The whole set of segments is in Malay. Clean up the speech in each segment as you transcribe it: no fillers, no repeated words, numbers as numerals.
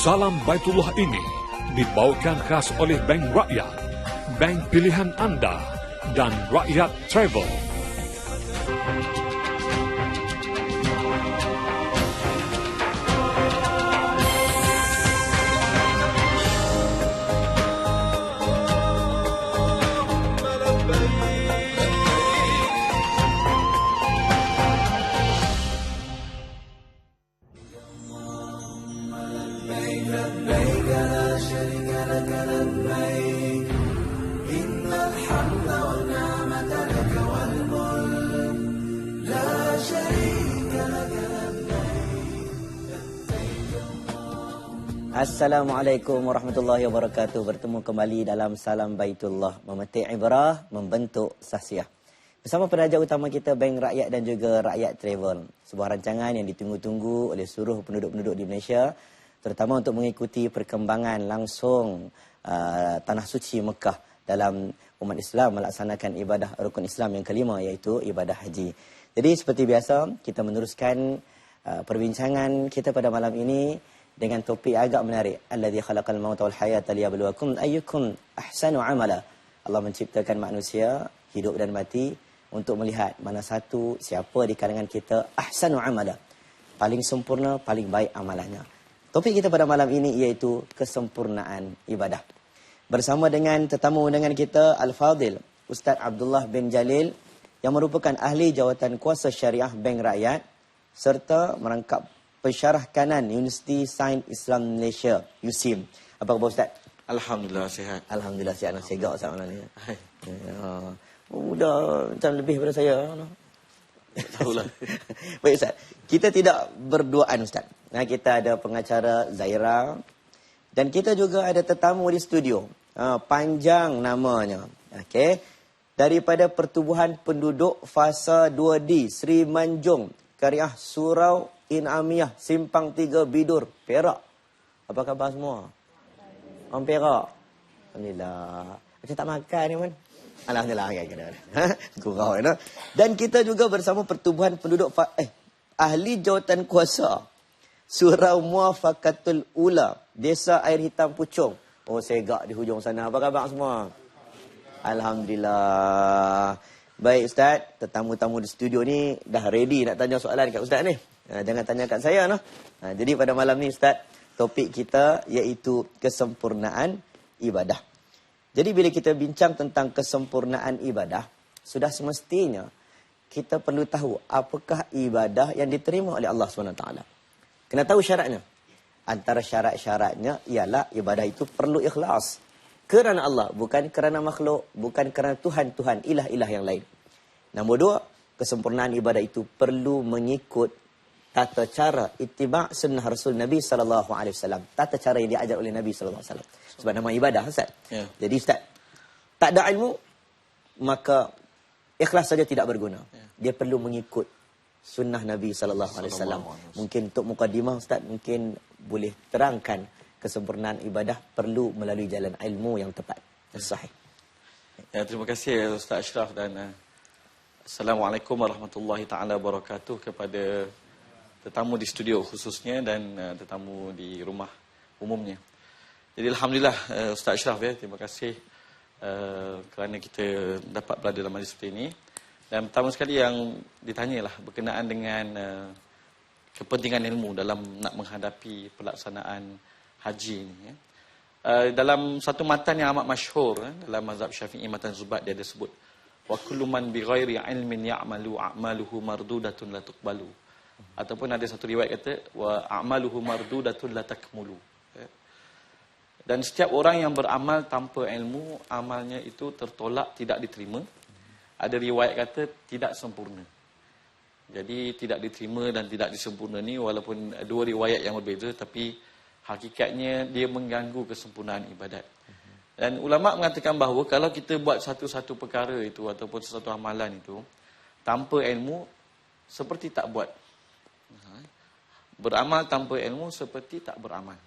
Salam Baitullah ini dibawakan khas oleh Bank Rakyat, bank pilihan anda, dan Rakyat Travel. Assalamualaikum warahmatullahi wabarakatuh. Bertemu kembali dalam Salam Baitullah, memetik ibrah, membentuk sahsiah. Bersama penaja utama kita Bank Rakyat dan juga Rakyat Travel. Sebuah rancangan yang ditunggu-tunggu oleh seluruh penduduk-penduduk di Malaysia, terutama untuk mengikuti perkembangan langsung Tanah Suci Mekah dalam umat Islam melaksanakan ibadah rukun Islam yang kelima, iaitu ibadah haji. Jadi seperti biasa, kita meneruskan perbincangan kita pada malam ini dengan topik agak menarik. Allazi khalaqal mauta wal hayata liyabluwakum ayyukum ahsanu amala. Allah menciptakan manusia hidup dan mati untuk melihat mana satu, siapa di kalangan kita ahsanu amala, paling sempurna, paling baik amalannya. Topik kita pada malam ini iaitu kesempurnaan ibadah. Bersama dengan tetamu undangan kita Al-Fadil Ustaz Abdullah bin Jalil yang merupakan ahli jawatan kuasa syariah Bank Rakyat serta merangkap pensyarah kanan Universiti Sains Islam Malaysia, USIM. Apa khabar Ustaz? Alhamdulillah sihat. Alhamdulillah sihat. Segak Ustaz malam ni. Mudah macam lebih daripada saya. Tahulah. Baik Ustaz. Kita tidak berduaan Ustaz. Nah, kita ada pengacara Zaira dan kita juga ada tetamu di studio. Panjang namanya. Okey. Daripada Pertubuhan Penduduk Fasa 2D Sri Manjung, Kariah Surau Inamiah, Simpang 3 Bidur, Perak. Apa khabar semua? Orang Perak. Alhamdulillah. Macam tak makan ni man. Alhamdulillah. Gurau ya. Dan kita juga bersama Pertubuhan Penduduk Ahli Jawatan Kuasa Surau Muafakatul Ula, Desa Air Hitam Puchong. Oh, segak di hujung sana. Apa khabar semua? Alhamdulillah. Baik Ustaz, tetamu-tamu di studio ni dah ready nak tanya soalan kat Ustaz ni. Jangan tanya kat saya noh. Jadi pada malam ni Ustaz, topik kita iaitu kesempurnaan ibadah. Jadi bila kita bincang tentang kesempurnaan ibadah, sudah semestinya kita perlu tahu apakah ibadah yang diterima oleh Allah SWT. Kena tahu syaratnya. Antara syarat-syaratnya ialah ibadah itu perlu ikhlas. Kerana Allah, bukan kerana makhluk, bukan kerana Tuhan-Tuhan, ilah-ilah yang lain. Nombor 2, kesempurnaan ibadah itu perlu mengikut tata cara ittiba' sunnah Rasul Nabi SAW. Tata cara yang diajar oleh Nabi SAW. Sebab nama ibadah, Ustaz. Ya. Jadi Ustaz, tak ada ilmu, maka ikhlas saja tidak berguna. Ya. Dia perlu mengikut sunnah Nabi SAW. Mungkin untuk mukadimah, Ustaz, mungkin boleh terangkan kesempurnaan ibadah perlu melalui jalan ilmu yang tepat. Sahih. Ya, terima kasih Ustaz Ashraf dan Assalamualaikum warahmatullahi taala wabarakatuh kepada tetamu di studio khususnya dan tetamu di rumah umumnya. Jadi alhamdulillah Ustaz Ashraf ya, terima kasih kerana kita dapat berada dalam majlis seperti ini. Dan pertama sekali yang ditanyalah berkenaan dengan kepentingan ilmu dalam nak menghadapi pelaksanaan haji ni. Dalam satu matan yang amat masyhur dalam mazhab Syafi'i, matan Zubat, dia ada sebut wa kullu man bighairi ilmin ya'malu a'maluhu mardudatun la tuqbalu. Ataupun ada satu riwayat kata wa a'maluhu mardudatun la takmulu. Dan setiap orang yang beramal tanpa ilmu, amalnya itu tertolak, tidak diterima. Ada riwayat kata tidak sempurna. Jadi tidak diterima dan tidak disempurna ni walaupun dua riwayat yang berbeza, tapi hakikatnya dia mengganggu kesempurnaan ibadat. Dan ulama mengatakan bahawa kalau kita buat satu-satu perkara itu ataupun sesuatu amalan itu tanpa ilmu, seperti tak buat. Beramal tanpa ilmu seperti tak beramal.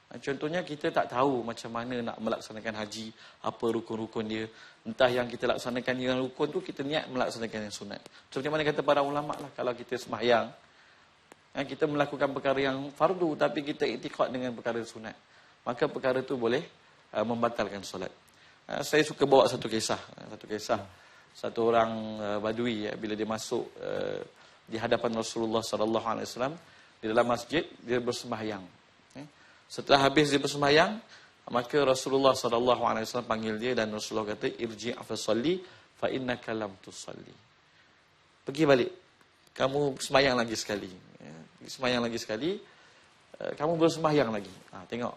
Contohnya kita tak tahu macam mana nak melaksanakan haji, apa rukun-rukun dia. Entah yang kita laksanakan yang rukun tu kita niat melaksanakan yang sunat. Seperti mana kata para ulama lah, kalau kita sembahyang, kita melakukan perkara yang fardu tapi kita iktikad dengan perkara sunat, maka perkara itu boleh membatalkan solat. Saya suka bawa satu kisah. Satu orang badui, bila dia masuk di hadapan Rasulullah sallallahu alaihi wasallam di dalam masjid, dia bersembahyang. Setelah habis dia bersembahyang, maka Rasulullah sallallahu alaihi wasallam panggil dia dan Rasulullah kata, irji' fa shalli fa innaka lam tusalli. Pergi balik, kamu sembahyang lagi sekali. Sembahyang lagi sekali, kamu bersembahyang lagi. Tengok,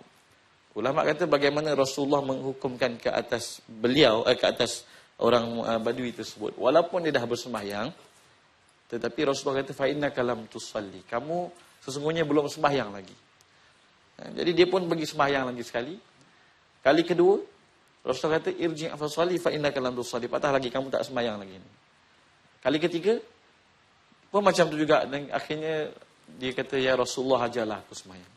ulama kata bagaimana Rasulullah menghukumkan ke atas beliau, ke atas orang badui tersebut. Walaupun dia dah bersembahyang, tetapi Rasulullah kata, fa innaka lam tusalli, kamu sesungguhnya belum sembahyang lagi. Jadi dia pun pergi sembahyang lagi sekali. Kali kedua, Rasulullah kata, irji' fa shalli fa innaka lam tusalli, patah lagi, kamu tak sembahyang lagi. Kali ketiga pun macam tu juga, dan akhirnya dia kata, ya Rasulullah, ajarlah aku sembahyang.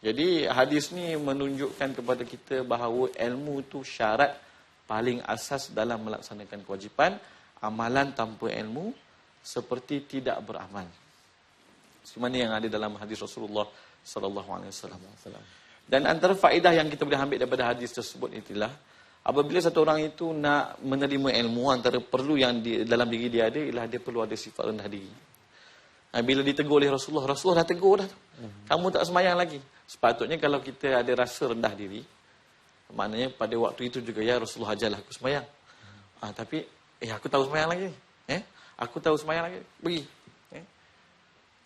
Jadi hadis ni menunjukkan kepada kita bahawa ilmu itu syarat paling asas dalam melaksanakan kewajipan. Amalan tanpa ilmu seperti tidak beramal. Seperti yang ada dalam hadis Rasulullah sallallahu alaihi wasallam. Dan antara faedah yang kita boleh ambil daripada hadis tersebut itulah, apabila satu orang itu nak menerima ilmu, antara perlu yang dalam diri dia ada ialah dia perlu ada sifat rendah diri. Bila ditegur oleh Rasulullah, Rasulullah dah tegur dah tu. Kamu tak sembahyang lagi. Sepatutnya kalau kita ada rasa rendah diri, maknanya pada waktu itu juga, ya Rasulullah, ajarlah aku sembahyang. Tapi aku tahu sembahyang lagi. Aku tahu sembahyang lagi. Pergi.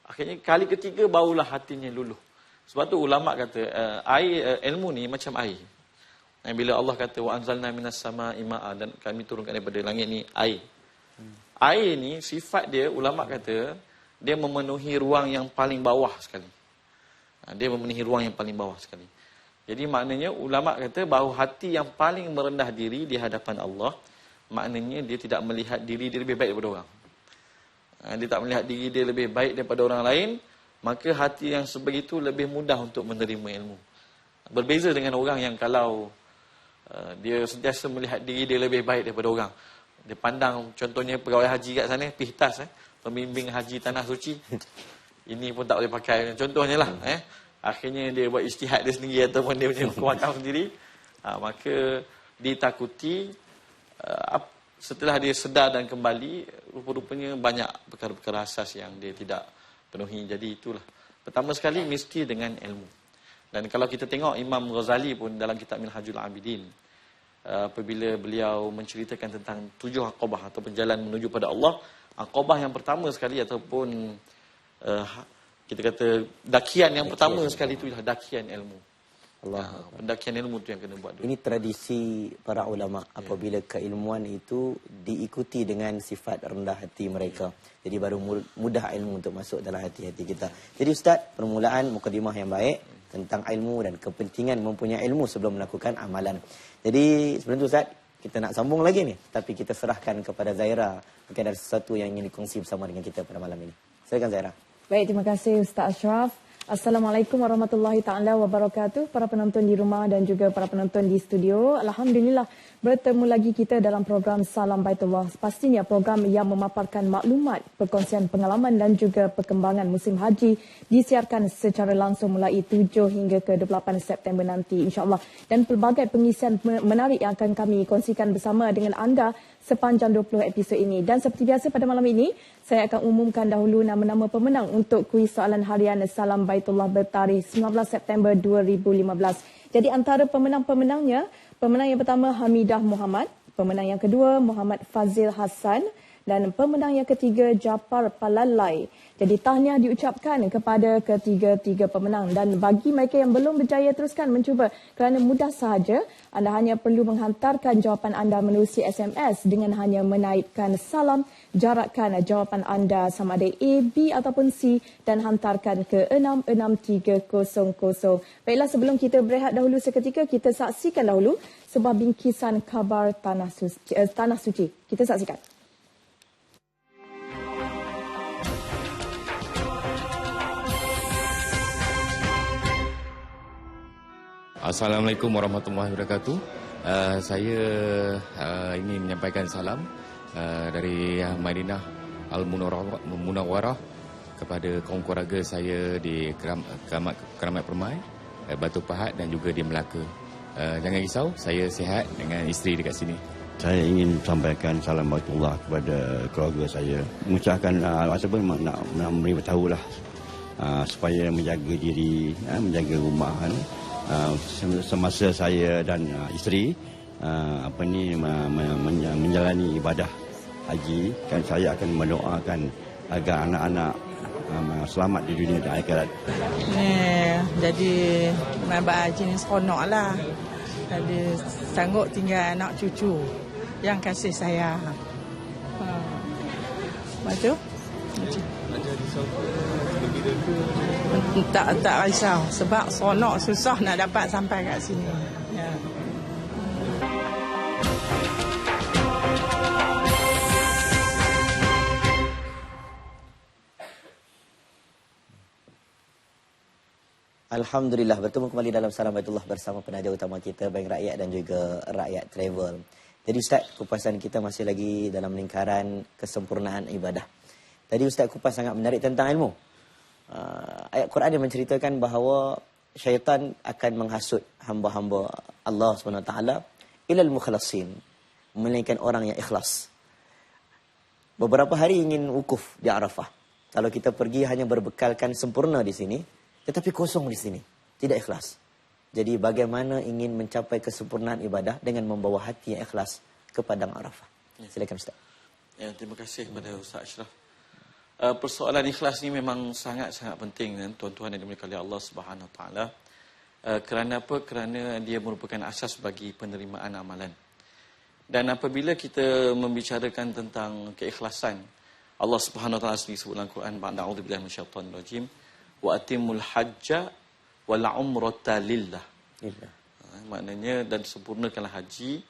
Akhirnya kali ketiga barulah hatinya luluh. Sebab tu ulama kata ilmu ni macam air. Bila Allah kata wa anzalna minas sama'i ma'a, dan kami turunkan daripada langit ni air. Air ni sifat dia, ulama kata dia memenuhi ruang yang paling bawah sekali. Dia memenuhi ruang yang paling bawah sekali. Jadi maknanya ulama kata bahawa hati yang paling merendah diri di hadapan Allah, maknanya dia tidak melihat diri dia lebih baik daripada orang. Dia tak melihat diri dia lebih baik daripada orang lain, maka hati yang sebegitu lebih mudah untuk menerima ilmu. Berbeza dengan orang yang kalau dia sentiasa melihat diri dia lebih baik daripada orang. Dia pandang contohnya pegawai haji kat sana, pihtas, pembimbing haji tanah suci. Ini pun tak boleh pakai, contohnya lah. Akhirnya dia buat ijtihad dia sendiri ataupun dia punya kuatkan sendiri. Maka ditakuti setelah dia sedar dan kembali, rupa-rupanya banyak perkara-perkara asas yang dia tidak penuhi. Jadi itulah. Pertama sekali mesti dengan ilmu. Dan kalau kita tengok Imam Ghazali pun dalam kitab Minhajul Abidin, apabila beliau menceritakan tentang 7 aqabah ataupun jalan menuju pada Allah, aqabah yang pertama sekali ataupun kita kata dakian yang pertama sekali itu ialah dakian ilmu. Pendakian ilmu tu yang kena buat dulu. Ini tradisi para ulama apabila keilmuan itu diikuti dengan sifat rendah hati mereka. Jadi baru mudah ilmu untuk masuk dalam hati-hati kita. Jadi Ustaz, permulaan mukadimah yang baik tentang ilmu dan kepentingan mempunyai ilmu sebelum melakukan amalan. Jadi sebelum tu Ustaz, kita nak sambung lagi ni, tapi kita serahkan kepada Zaira. Mungkin ada sesuatu yang ingin dikongsi bersama dengan kita pada malam ini. Silakan Zaira. Baik, terima kasih Ustaz Ashraf. Assalamualaikum warahmatullahi taala wabarakatuh. Para penonton di rumah dan juga para penonton di studio. Alhamdulillah bertemu lagi kita dalam program Salam Baitullah. Pastinya program yang memaparkan maklumat, perkongsian pengalaman dan juga perkembangan musim haji disiarkan secara langsung mulai 7 hingga ke 28 September nanti insya-Allah. Dan pelbagai pengisian menarik yang akan kami kongsikan bersama dengan anda sepanjang 20 episod ini. Dan seperti biasa pada malam ini, saya akan umumkan dahulu nama-nama pemenang untuk kuis soalan harian Salam Baitullah bertarikh 19 September 2015. Jadi antara pemenang-pemenangnya, pemenang yang pertama Hamidah Muhammad, pemenang yang kedua Muhammad Fazil Hassan dan pemenang yang ketiga Japar Palalai. Jadi tahniah diucapkan kepada ketiga-tiga pemenang, dan bagi mereka yang belum berjaya teruskan mencuba kerana mudah sahaja. Anda hanya perlu menghantarkan jawapan anda menerusi SMS dengan hanya menaipkan salam, jarakkan jawapan anda sama ada A, B ataupun C dan hantarkan ke 66300. Baiklah, sebelum kita berehat dahulu seketika, kita saksikan dahulu sebuah bingkisan khabar Tanah Suci. Kita saksikan. Assalamualaikum warahmatullahi wabarakatuh. Saya ingin menyampaikan salam dari Madinah Al-Munawwarah kepada kaum keluarga saya di Keramat Permai, Batu Pahat dan juga di Melaka. Jangan risau, saya sihat dengan isteri dekat sini. Saya ingin sampaikan salam baitullah kepada keluarga saya. Mengucapkan nak memberitahulah supaya menjaga diri, menjaga rumah. Semasa saya dan isteri menjalani ibadah haji, kan saya akan mendoakan agar anak-anak selamat di dunia dan akhirat. Jadi Abang Haji ni seronok lah. Jadi sanggup tinggal anak cucu yang kasih saya. Macam? Tak risau. Sebab seronok susah nak dapat sampai kat sini. Ya. Alhamdulillah, bertemu kembali dalam Salam Baitullah bersama penaja utama kita, Bank Rakyat dan juga Rakyat Travel. Jadi Ustaz, kupasan kita masih lagi dalam lingkaran kesempurnaan ibadah. Tadi Ustaz kupas sangat menarik tentang ilmu. Ayat Quran yang menceritakan bahawa syaitan akan menghasut hamba-hamba Allah SWT ilal mukhlasin, melainkan orang yang ikhlas. Beberapa hari ingin wukuf di Arafah. Kalau kita pergi hanya berbekalkan sempurna di sini, tetapi kosong di sini, tidak ikhlas. Jadi bagaimana ingin mencapai kesempurnaan ibadah dengan membawa hati yang ikhlas ke padang Arafah. Silakan Ustaz. Ya, terima kasih kepada Ustaz Ashraf. Persoalan ikhlas ni memang sangat-sangat penting, tuan-tuan yang dimuliakan oleh Allah Subhanahu Wa Taala. Kerana apa? Kerana dia merupakan asas bagi penerimaan amalan. Dan apabila kita membicarakan tentang keikhlasan, Allah Subhanahu Wa Taala sendiri sebut dalam Quran, "A'udzubillahi minasyaitonir rajim. Wa atimul hajja wal umrata lillah." Maknanya dan sempurnakanlah haji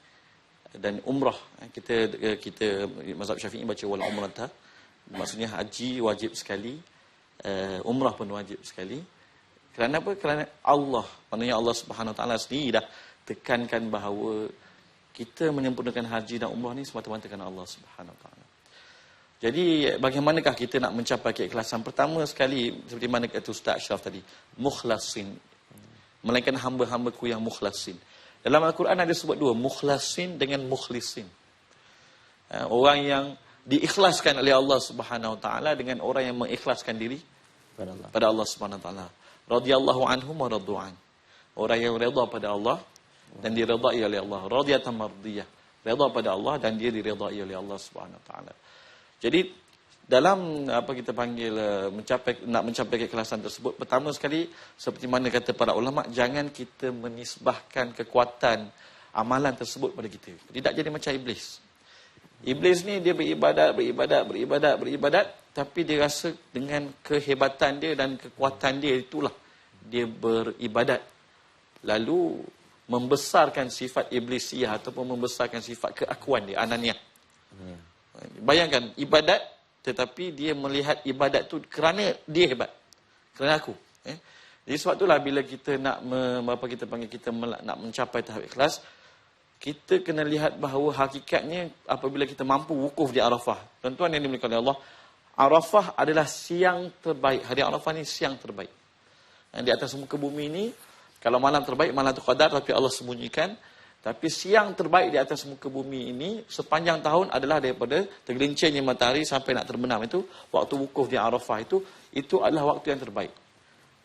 dan umrah. Kita mazhab Syafi'i baca wal umrata. Maksudnya haji wajib sekali, umrah pun wajib sekali. Kerana apa? Kerana Allah, maknanya Allah Subhanahu Wa Taala sendiri dah tekankan bahawa kita menyempurnakan haji dan umrah ni semata-mata kerana Allah Subhanahu Wa Taala. Jadi bagaimanakah kita nak mencapai keikhlasan? Pertama sekali, seperti mana kata Ustaz Ashraf tadi, mukhlasin. Melainkan hamba-hambaku yang mukhlasin. Dalam Al-Quran ada sebut dua, mukhlasin dengan mukhlisin. Orang yang diikhlaskan oleh Allah Subhanahu Wa Taala dengan orang yang mengikhlaskan diri pada Allah Subhanahu Wa Taala. Radhiyallahu anhum wa radu'an. Orang yang redha pada Allah dan diredai oleh Allah. Radiyatan mardiyah. Redha pada Allah dan dia diredai oleh Allah Subhanahu Wa Taala. Jadi dalam apa kita panggil nak mencapai keikhlasan tersebut, pertama sekali seperti mana kata para ulama, jangan kita menisbahkan kekuatan amalan tersebut pada kita. Tidak jadi macam iblis. Iblis ni dia beribadat, tapi dia rasa dengan kehebatan dia dan kekuatan dia itulah dia beribadat. Lalu membesarkan sifat iblisiyah ataupun membesarkan sifat keakuan dia, ananiah. Bayangkan ibadat, tetapi dia melihat ibadat tu kerana dia hebat, kerana aku. Jadi sebab itulah bila kita nak nak mencapai tahap ikhlas, kita kena lihat bahawa hakikatnya apabila kita mampu wukuf di Arafah. Tuan-tuan yang dimuliakan oleh Allah, Arafah adalah siang terbaik. Hari Arafah ni siang terbaik. Di atas muka bumi ini, kalau malam terbaik, malam tu qadar, tapi Allah sembunyikan. Tapi siang terbaik di atas muka bumi ini sepanjang tahun adalah daripada tergelincirnya matahari sampai nak terbenam itu, waktu wukuf di Arafah itu adalah waktu yang terbaik.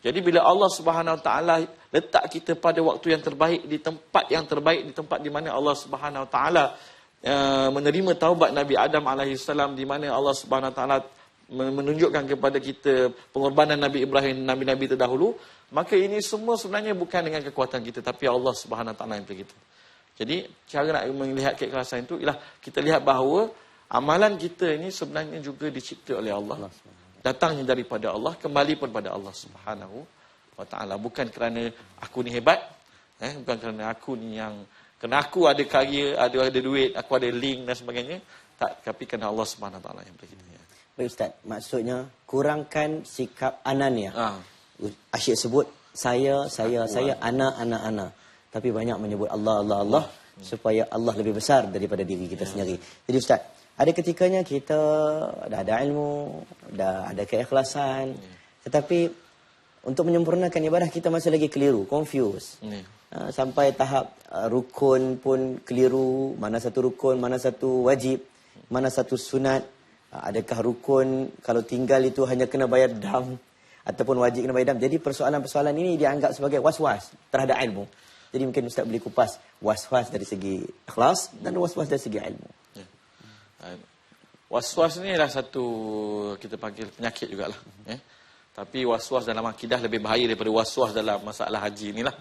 Jadi bila Allah Subhanahu Wa Taala letak kita pada waktu yang terbaik, di tempat yang terbaik, di tempat di mana Allah Subhanahu Wa Taala menerima taubat Nabi Adam alaihissalam, di mana Allah Subhanahu Wa Taala menunjukkan kepada kita pengorbanan Nabi Ibrahim, nabi-nabi terdahulu, maka ini semua sebenarnya bukan dengan kekuatan kita, tapi Allah Subhanahu Wa Taala yang begitu. Jadi cara nak melihat keikhlasan itu ialah kita lihat bahawa amalan kita ini sebenarnya juga dicipta oleh Allah. Datangnya daripada Allah, kembali pun pada Allah Subhanahu Wa Taala. Bukan kerana aku ni hebat, bukan kerana aku ni kerana aku ada karya, ada duit, aku ada link dan sebagainya. Tak, tapi kerana Allah Subhanahu Wa Taala yang begitu. Baik Ustaz, maksudnya kurangkan sikap anania. Asyik sebut saya, ana. Tapi banyak menyebut Allah supaya Allah lebih besar daripada diri kita sendiri. Jadi Ustaz, Ada ketikanya kita dah ada ilmu, dah ada keikhlasan, tetapi untuk menyempurnakan ibadah kita masih lagi keliru, confused. Sampai tahap rukun pun keliru, mana satu rukun, mana satu wajib, mana satu sunat. Adakah rukun kalau tinggal itu hanya kena bayar dam ataupun wajib kena bayar dam. Jadi persoalan-persoalan ini dianggap sebagai was-was terhadap ilmu. Jadi mungkin Ustaz boleh kupas was-was dari segi ikhlas dan was-was dari segi ilmu. Was-was ni adalah satu kita panggil penyakit jugalah. Tapi was-was dalam akidah lebih bahaya daripada was-was dalam masalah haji inilah.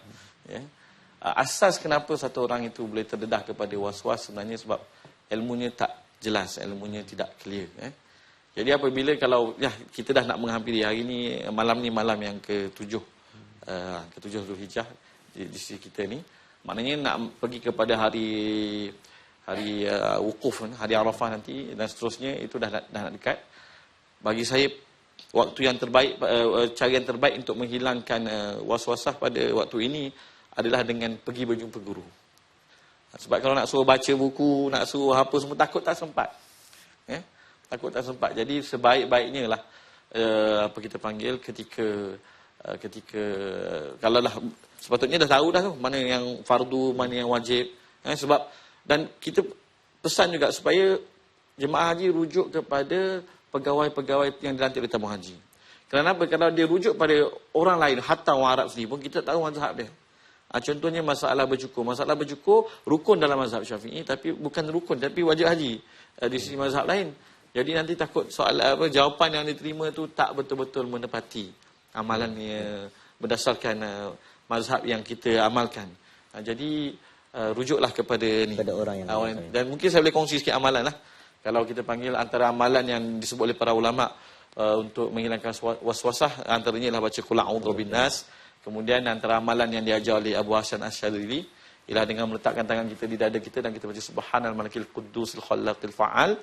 Asas kenapa satu orang itu boleh terdedah kepada was-was sebenarnya sebab ilmunya tak jelas, ilmunya tidak clear. Jadi apabila kalau kita dah nak menghampiri hari ni, malam ni malam yang ke-7 Zulhijjah di sisi kita ni, maknanya nak pergi kepada hari wukuf, hari Arafah nanti dan seterusnya, itu dah nak dekat. Bagi saya waktu yang terbaik, cara yang terbaik untuk menghilangkan was-wasah pada waktu ini adalah dengan pergi berjumpa guru. Sebab kalau nak suruh baca buku, nak suruh apa semua, takut tak sempat. Takut tak sempat. Jadi sebaik-baiknya lah apa kita panggil ketika kalau lah sepatutnya dah tahu dah tu mana yang fardu, mana yang wajib. Sebab dan kita pesan juga supaya jemaah haji rujuk kepada pegawai-pegawai yang dilantik oleh tabung haji. Kenapa? Kalau dia rujuk pada orang lain, hatta orang Arab sendiri pun kita tahu mazhab dia. Contohnya masalah bercukur. Masalah bercukur rukun dalam mazhab Syafi'i, tapi bukan rukun, tapi wajib haji di sisi mazhab lain. Jadi nanti takut jawapan yang diterima tu tak betul-betul menepati amalannya berdasarkan mazhab yang kita amalkan. Jadi rujuklah kepada orang yang dan mungkin saya boleh kongsi sikit amalan lah. Kalau kita panggil antara amalan yang disebut oleh para ulama untuk menghilangkan waswasah, antaranya adalah baca qul a'udzu binnas. Kemudian antara amalan yang diajar oleh Abu Hasan Asy-Syadzili ialah dengan meletakkan tangan kita di dada kita dan kita baca subhanal malikil quddusil khallaqil fa'al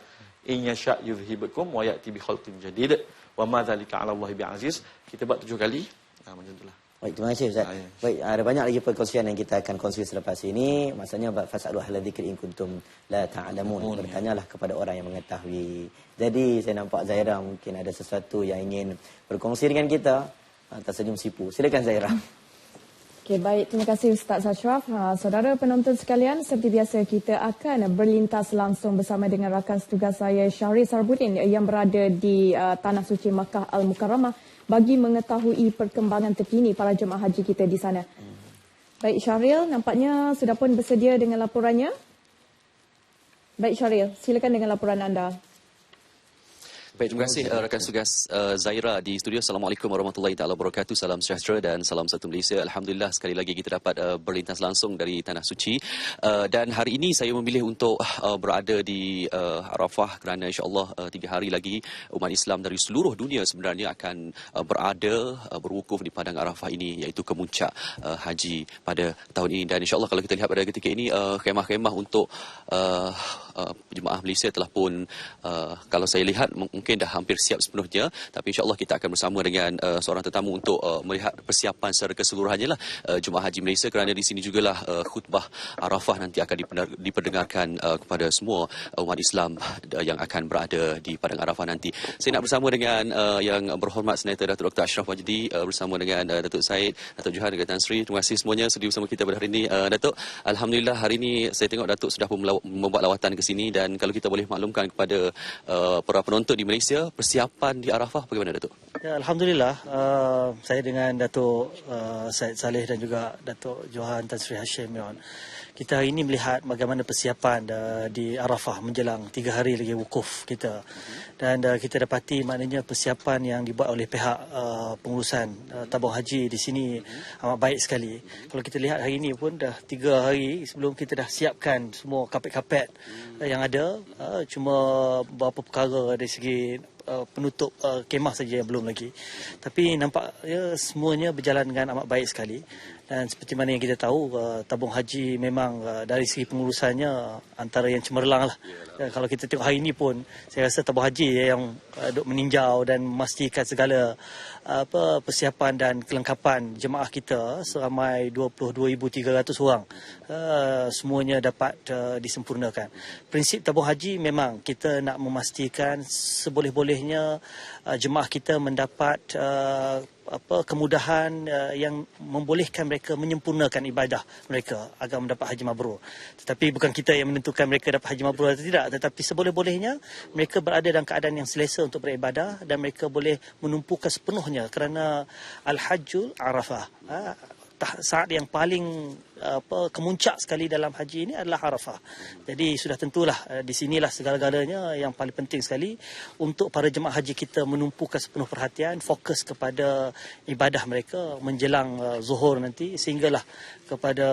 in yasha' yuzhibukum wa ya'ti bi khalqin jadid wa ma dzalika 'ala Allahi bi'aziz. Kita buat 7 kali. Macam itulah. Baik, terima kasih Ustaz. Baik, ada banyak lagi perkongsian yang kita akan kongsi selepas ini. Maksudnya fasalu ahla dzikri in kuntum la ta'lamun. Bertanyalah kepada orang yang mengetahui. Jadi saya nampak Zaira mungkin ada sesuatu yang ingin berkongsi dengan kita. Tersenyum sipu. Silakan Zaira. Okey, baik. Terima kasih Ustaz Ashraf. Saudara penonton sekalian, seperti biasa kita akan berlintas langsung bersama dengan rakan setugas saya Syahril Sarbudin yang berada di Tanah Suci Makkah Al-Mukarramah bagi mengetahui perkembangan terkini para jemaah haji kita di sana. Baik Syahril, nampaknya sudah pun bersedia dengan laporannya. Baik Syahril, silakan dengan laporan anda. Baik, terima kasih rakan tugas Zaira di studio. Assalamualaikum warahmatullahi taala wabarakatuh. Salam sejahtera dan salam satu Malaysia. Alhamdulillah sekali lagi kita dapat berlintas langsung dari Tanah Suci. Dan hari ini saya memilih untuk berada di Arafah kerana insya-Allah 3 hari lagi umat Islam dari seluruh dunia sebenarnya akan berada berwukuf di padang Arafah ini, iaitu kemuncak haji pada tahun ini. Dan insya-Allah kalau kita lihat pada ketika ini khemah-khemah untuk jemaah Malaysia telah pun kalau saya lihat mungkin dah hampir siap sepenuhnya, tapi insya-Allah kita akan bersama dengan seorang tetamu untuk melihat persiapan secara keseluruhannya lah jemaah haji Malaysia, kerana di sini jugalah khutbah Arafah nanti akan diperdengarkan kepada semua umat Islam yang akan berada di padang Arafah nanti. Saya nak bersama dengan yang berhormat Senator Datuk Dr. Ashraf Wajdi, bersama dengan Datuk Said, Datuk Johan dan Tan Sri. Terima kasih semuanya sudi bersama kita pada hari ini. Datuk, alhamdulillah hari ini saya tengok Datuk sudah pun membuat lawatan ke sini, dan kalau kita boleh maklumkan kepada para penonton di Malaysia, persiapan di Arafah bagaimana Datuk? Ya, alhamdulillah, saya dengan Datuk Said Saleh dan juga Datuk Johan Tan Sri Hashim, kita hari ini melihat bagaimana persiapan di Arafah menjelang 3 hari lagi wukuf kita. Dan kita dapati maknanya persiapan yang dibuat oleh pihak pengurusan tabung haji di sini amat baik sekali. Kalau kita lihat hari ini pun dah 3 hari sebelum kita dah siapkan semua kapet-kapet yang ada, cuma beberapa perkara dari segi penutup kemah saja yang belum lagi. Tapi nampak semuanya berjalan dengan amat baik sekali. Dan seperti mana yang kita tahu, tabung haji memang dari segi pengurusannya antara yang cemerlang lah. Dan kalau kita tengok hari ini pun, saya rasa tabung haji yang duk meninjau dan memastikan segala persiapan dan kelengkapan jemaah kita seramai 22,300 orang. Semuanya dapat disempurnakan. Prinsip tabung haji memang kita nak memastikan seboleh-bolehnya jemaah kita mendapat kemudahan yang membolehkan mereka menyempurnakan ibadah mereka agar mendapat haji mabrur. Tetapi bukan kita yang menentukan mereka dapat haji mabrur atau tidak, tetapi seboleh-bolehnya mereka berada dalam keadaan yang selesa untuk beribadah dan mereka boleh menumpukan sepenuhnya kerana Al-Hajjul Arafah. Saat yang paling kemuncak sekali dalam haji ini adalah Arafah. Jadi sudah tentulah di sinilah segala-galanya yang paling penting sekali untuk para jemaah haji kita menumpukan sepenuh perhatian, fokus kepada ibadah mereka menjelang zuhur nanti sehinggalah kepada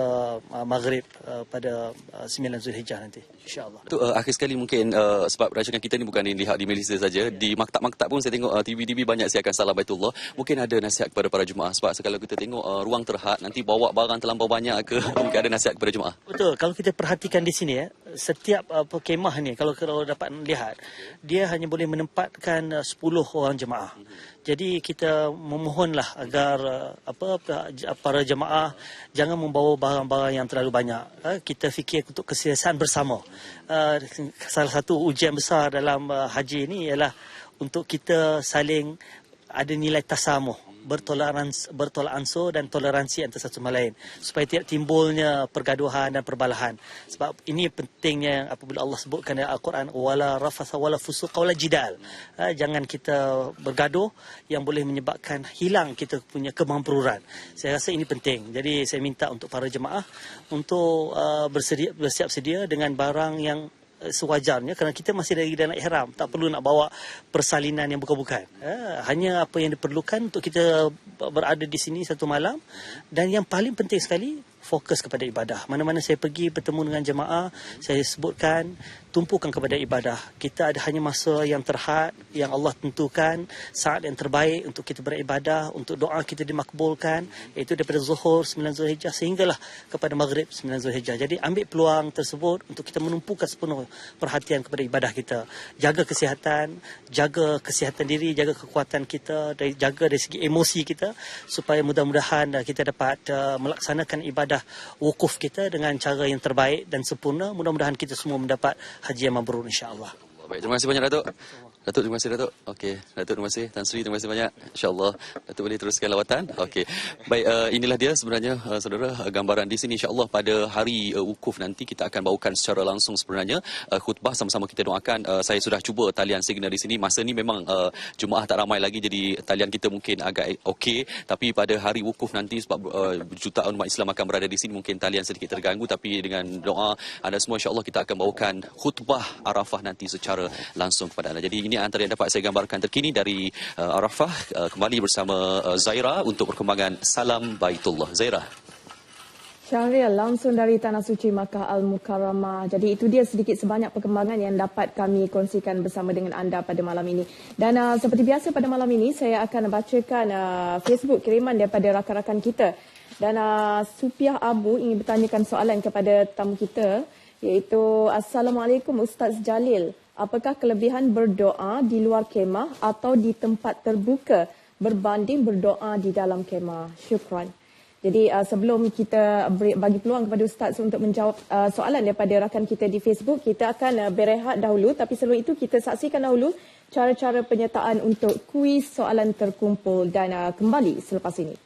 maghrib pada 9 Zulhijjah nanti, insya-Allah. Tu akhir sekali mungkin sebab rancangan kita ni bukan dilihat di Malaysia saja, di maktab-maktab pun saya tengok TV banyak siarkan salam Baitullah. Mungkin ada nasihat kepada para jemaah sebab kalau kita tengok ruang terhad nanti bawa barang terlampau banyak ke, mungkin ada nasihat kepada jemaah. Betul, kalau kita perhatikan di sini setiap kemah ni kalau dapat lihat dia hanya boleh menempatkan 10 orang jemaah. Jadi kita memohonlah agar para jemaah jangan membawa barang-barang yang terlalu banyak. Kita fikir untuk keselesaan bersama. Salah satu ujian besar dalam haji ini ialah untuk kita saling ada nilai tasamuh, bertolak ansur dan toleransi antara satu sama lain supaya tidak timbulnya pergaduhan dan perbalahan. Sebab ini pentingnya apabila Allah sebutkan dalam Al-Quran wala rafatha wala fusuqa wala jidal. Jangan kita bergaduh yang boleh menyebabkan hilang kita punya kemampuran. Saya rasa ini penting. Jadi saya minta untuk para jemaah untuk bersiap sedia dengan barang yang sewajarnya kerana kita masih lagi dalam ihram, tak perlu nak bawa persalinan yang bukan-bukan. Hanya apa yang diperlukan untuk kita berada di sini satu malam dan yang paling penting sekali fokus kepada ibadah. Mana-mana saya pergi bertemu dengan jemaah, saya sebutkan tumpukan kepada ibadah. Kita ada hanya masa yang terhad yang Allah tentukan, saat yang terbaik untuk kita beribadah, untuk doa kita dimakbulkan, iaitu daripada zuhur 9 Zulhijjah sehinggalah kepada maghrib 9 Zulhijjah. Jadi ambil peluang tersebut untuk kita menumpukan sepenuh perhatian kepada ibadah kita. Jaga kesihatan diri, jaga kekuatan kita, jaga dari segi emosi kita supaya mudah-mudahan kita dapat melaksanakan ibadah wukuf kita dengan cara yang terbaik dan sempurna. Mudah-mudahan kita semua mendapat haji yang mabrur, insya-Allah. Baik, terima kasih banyak Datuk. Datuk, terima kasih Datuk. Okey, Datuk terima kasih. Tan Sri terima kasih banyak. Insya-Allah Datuk boleh teruskan lawatan. Okey. Baik, inilah dia sebenarnya saudara gambaran di sini, insya-Allah pada hari wukuf nanti kita akan bawakan secara langsung sebenarnya khutbah sama-sama kita doakan. Saya sudah cuba talian signal di sini. Masa ni memang jemaah tak ramai lagi jadi talian kita mungkin agak okey, tapi pada hari wukuf nanti sebab jutaan umat Islam akan berada di sini mungkin talian sedikit terganggu, tapi dengan doa anda semua insya-Allah kita akan bawakan khutbah Arafah nanti secara langsung kepada anda. Jadi ini antara yang dapat saya gambarkan terkini dari Arafah. Kembali bersama Zaira untuk perkembangan Salam Baitullah. Zaira. Syahrial langsung dari Tanah Suci Makkah Al-Mukarramah. Jadi itu dia sedikit sebanyak perkembangan yang dapat kami kongsikan bersama dengan anda pada malam ini. Dan seperti biasa pada malam ini saya akan bacakan Facebook kiriman daripada rakan-rakan kita. Dan Supiah Abu ingin bertanyakan soalan kepada tamu kita, iaitu Assalamualaikum Ustaz Jalil. Apakah kelebihan berdoa di luar kemah atau di tempat terbuka berbanding berdoa di dalam kemah? Syukran. Jadi sebelum kita bagi peluang kepada Ustaz untuk menjawab soalan daripada rakan kita di Facebook, kita akan berehat dahulu. Tapi sebelum itu kita saksikan dahulu cara-cara penyertaan untuk kuis soalan terkumpul dan kembali selepas ini.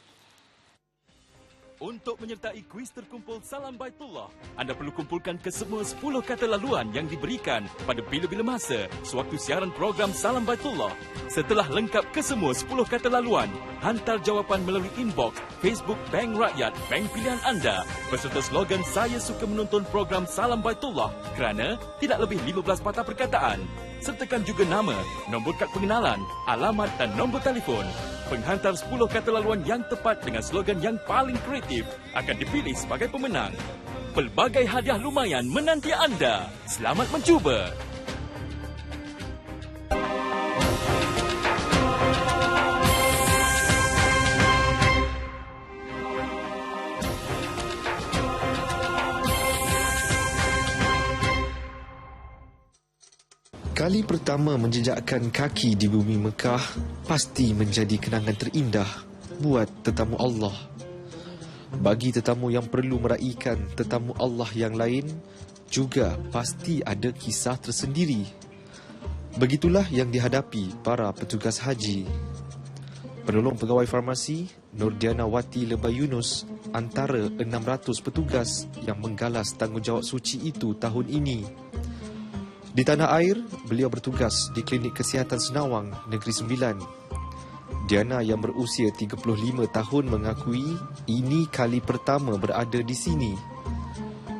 Untuk menyertai kuis terkumpul Salam Baitullah, anda perlu kumpulkan kesemua 10 kata laluan yang diberikan pada bila-bila masa sewaktu siaran program Salam Baitullah. Setelah lengkap kesemua 10 kata laluan, hantar jawapan melalui inbox Facebook Bank Rakyat, bank pilihan anda, beserta slogan "Saya suka menonton program Salam Baitullah" kerana tidak lebih 15 patah perkataan. Sertakan juga nama, nombor kad pengenalan, alamat dan nombor telefon. Penghantar 10 kata laluan yang tepat dengan slogan yang paling kreatif akan dipilih sebagai pemenang. Pelbagai hadiah lumayan menanti anda. Selamat mencuba! Kali pertama menjejakkan kaki di bumi Mekah pasti menjadi kenangan terindah buat tetamu Allah. Bagi tetamu yang perlu meraihkan tetamu Allah yang lain, juga pasti ada kisah tersendiri. Begitulah yang dihadapi para petugas haji. Penolong pegawai farmasi Nurdiana Wati Lebay Yunus antara 600 petugas yang menggalas tanggungjawab suci itu tahun ini. Di tanah air, beliau bertugas di Klinik Kesihatan Senawang, Negeri Sembilan. Diana yang berusia 35 tahun mengakui ini kali pertama berada di sini.